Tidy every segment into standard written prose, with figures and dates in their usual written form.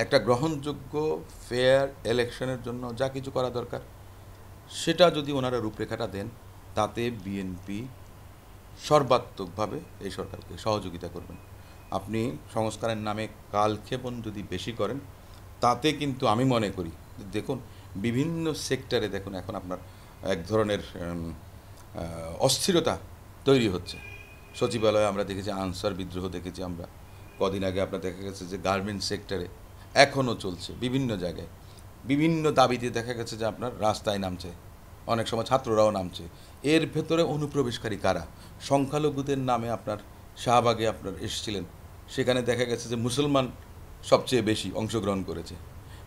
একটা গ্রহণযোগ্য ফেয়ার ইলেকশনের জন্য যা কিছু করা দরকার সেটা যদি ওনারা রূপরেখাটা দেন, তাতে বিএনপি সর্বাত্মকভাবে এই সরকারকে সহযোগিতা করবেন। আপনি সংস্কারের নামে কালক্ষেপণ যদি বেশি করেন, তাতে কিন্তু আমি মনে করি, দেখুন বিভিন্ন সেক্টরে দেখুন এখন আপনার এক ধরনের অস্থিরতা তৈরি হচ্ছে। সচিবালয়ে আমরা দেখেছি আনসার বিদ্রোহ, দেখেছি আমরা কদিন আগে আপনার দেখা গেছে যে গার্মেন্টস সেক্টরে এখনও চলছে, বিভিন্ন জায়গায় বিভিন্ন দাবিতে দেখা গেছে যে আপনার রাস্তায় নামছে, অনেক সময় ছাত্ররাও নামছে। এর ভেতরে অনুপ্রবেশকারী কারা? সংখ্যালঘুদের নামে আপনার শাহবাগে আপনার এসেছিলেন, সেখানে দেখা গেছে যে মুসলমান সবচেয়ে বেশি অংশগ্রহণ করেছে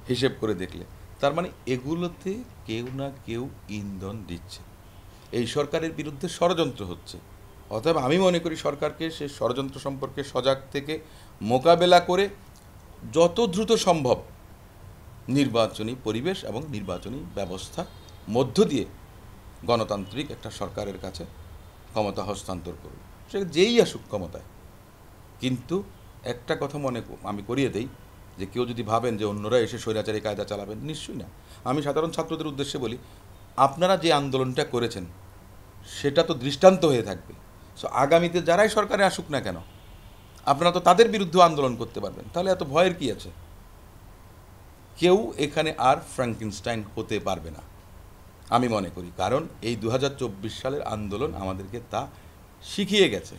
হিসেব করে দেখলে। তার মানে এগুলোতে কেউ না কেউ ইন্ধন দিচ্ছে, এই সরকারের বিরুদ্ধে ষড়যন্ত্র হচ্ছে। অতএব আমি মনে করি সরকারকে সে ষড়যন্ত্র সম্পর্কে সজাগ থেকে মোকাবেলা করে যত দ্রুত সম্ভব নির্বাচনী পরিবেশ এবং নির্বাচনী ব্যবস্থা মধ্য দিয়ে গণতান্ত্রিক একটা সরকারের কাছে ক্ষমতা হস্তান্তর করুন, সে যেই আসুক ক্ষমতায়। কিন্তু একটা কথা আমি করিয়ে দেই, যে কেউ যদি ভাবেন যে অন্যরা এসে স্বৈরাচারী কায়দা চালাবেন, নিশ্চয়ই না। আমি সাধারণ ছাত্রদের উদ্দেশ্যে বলি, আপনারা যে আন্দোলনটা করেছেন সেটা তো দৃষ্টান্ত হয়ে থাকবে। সো আগামীতে যারাই সরকারে আসুক না কেন, আপনারা তো তাদের বিরুদ্ধে আন্দোলন করতে পারবেন। তাহলে এত ভয়ের কী আছে? কেউ এখানে আর ফ্র্যাঙ্কেনস্টাইন হতে পারবে না আমি মনে করি, কারণ এই 2024 সালের আন্দোলন আমাদেরকে তা শিখিয়ে গেছে।